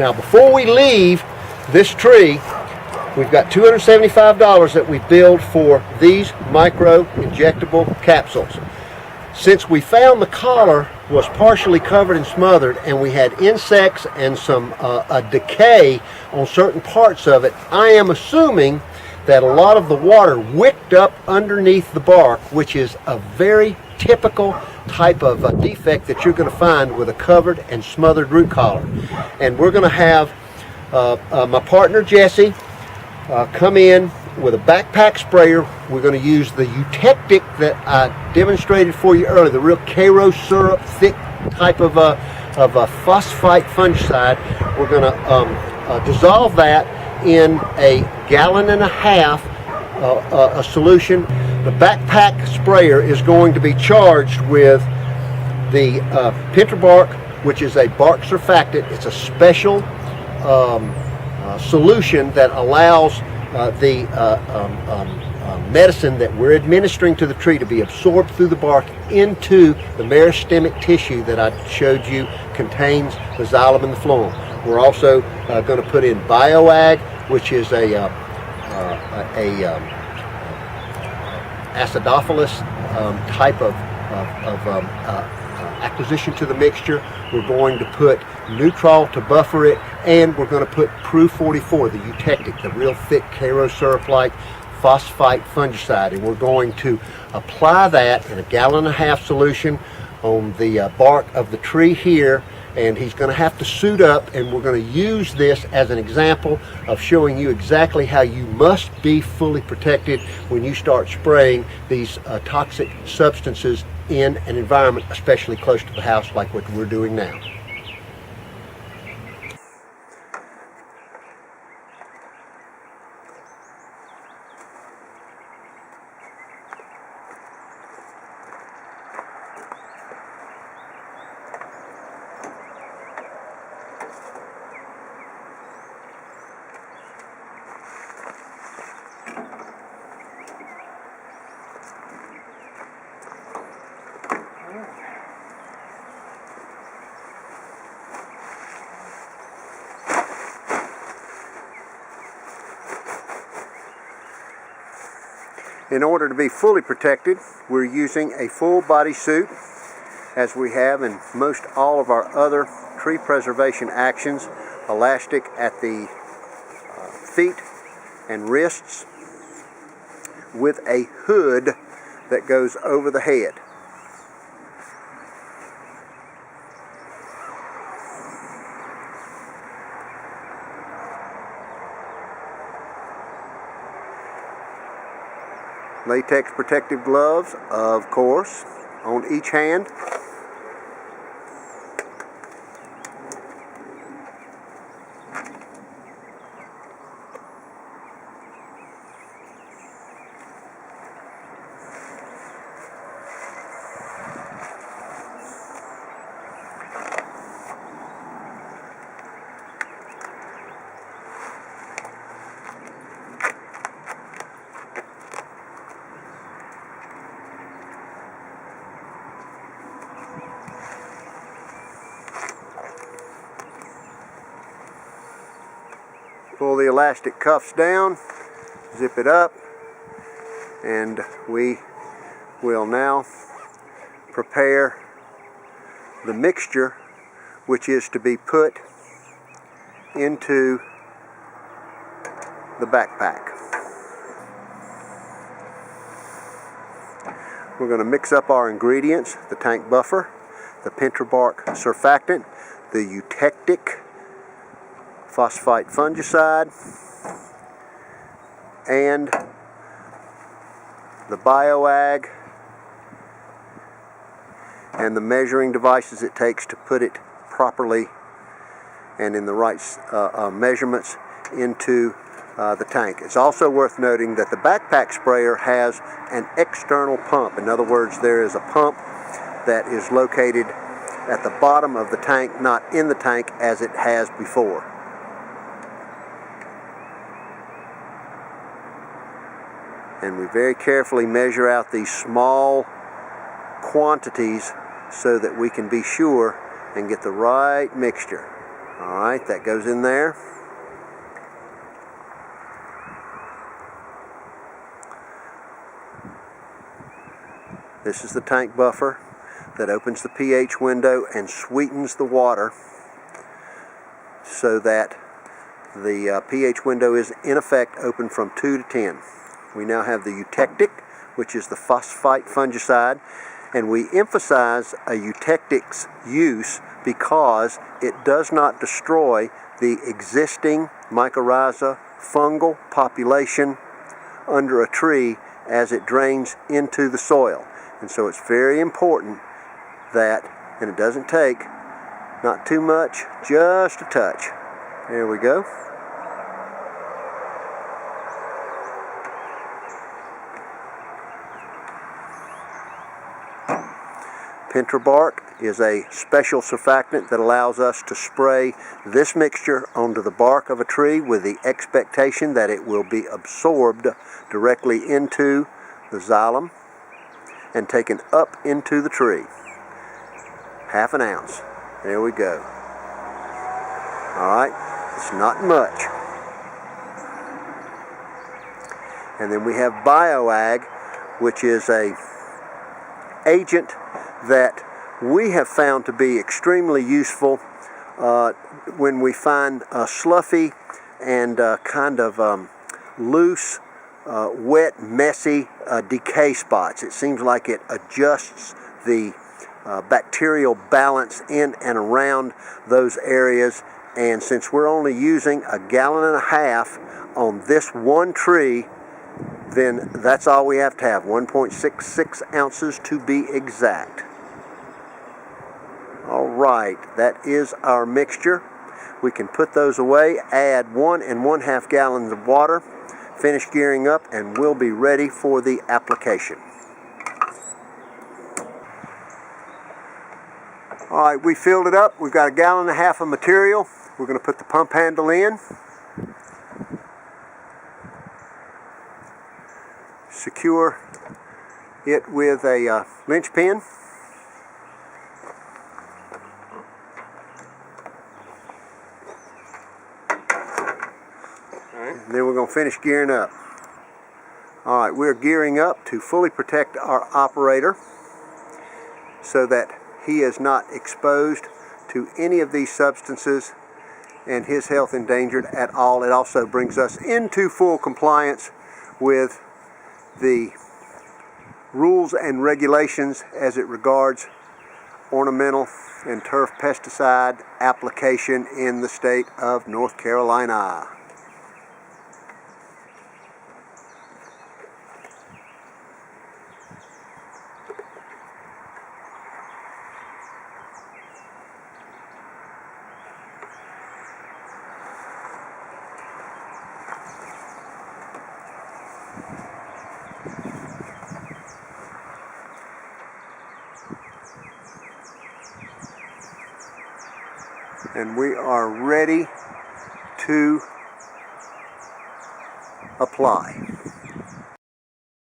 Now before we leave this tree, we've got $275 that we billed for these micro injectable capsules. Since we found the collar was partially covered and smothered, and we had insects and some a decay on certain parts of it, I am assuming that a lot of the water wicked up underneath the bark, which is a very typical type of defect that you're going to find with a covered and smothered root collar. And we're going to have my partner Jesse come in with a backpack sprayer. We're going to use the Eutectic that I demonstrated for you earlier, the real Karo syrup, thick type of a phosphite fungicide. We're going to dissolve that in a 1.5 gallon a solution. The backpack sprayer is going to be charged with the Pinterbark, which is a bark surfactant. It's a special solution that allows the medicine that we're administering to the tree to be absorbed through the bark into the meristemic tissue that I showed you contains the xylem and the phloem. We're also going to put in BioAg, which is a acidophilus type of acquisition to the mixture. We're going to put Neutral to buffer it, and we're going to put Proof 44, the Eutectic, the real thick Karo syrup-like phosphite fungicide, and we're going to apply that in a 1.5 gallon solution on the bark of the tree here. And he's going to have to suit up, and we're going to use this as an example of showing you exactly how you must be fully protected when you start spraying these toxic substances in an environment, especially close to the house like what we're doing now. In order to be fully protected, we're using a full body suit, as we have in most all of our other tree preservation actions. Elastic at the feet and wrists, with a hood that goes over the head. Latex protective gloves, of course, on each hand. Pull the elastic cuffs down, zip it up, and we will now prepare the mixture, which is to be put into the backpack. We're going to mix up our ingredients: the tank buffer, the Pinterbark surfactant, the Eutectic phosphite fungicide, and the BioAg, and the measuring devices it takes to put it properly and in the right measurements into the tank. It's also worth noting that the backpack sprayer has an external pump. In other words, there is a pump that is located at the bottom of the tank, not in the tank as it has before. And we very carefully measure out these small quantities so that we can be sure and get the right mixture. Alright, that goes in there. This is the tank buffer that opens the pH window and sweetens the water so that the pH window is in effect open from 2 to 10. We now have the eutectic, which is the phosphite fungicide, and we emphasize a eutectic's use because it does not destroy the existing mycorrhiza fungal population under a tree as it drains into the soil. And so it's very important that, and it doesn't take, not too much, just a touch. There we go. Pentrabark is a special surfactant that allows us to spray this mixture onto the bark of a tree with the expectation that it will be absorbed directly into the xylem and taken up into the tree. Half an ounce. There we go. Alright, it's not much. And then we have BioAg, which is a agent that we have found to be extremely useful when we find sluffy and kind of loose, wet, messy decay spots. It seems like it adjusts the bacterial balance in and around those areas, and since we're only using 1.5 gallons on this one tree, then that's all we have to have, 1.66 ounces to be exact. Alright, that is our mixture. We can put those away, add 1 1/2 gallons of water, finish gearing up, and we'll be ready for the application. Alright, we filled it up. We've got 1.5 gallons of material. We're going to put the pump handle in. Secure it with a linch pin. And then we're going to finish gearing up. Alright, we're gearing up to fully protect our operator so that he is not exposed to any of these substances and his health endangered at all. It also brings us into full compliance with the rules and regulations as it regards ornamental and turf pesticide application in the state of North Carolina. And we are ready to apply.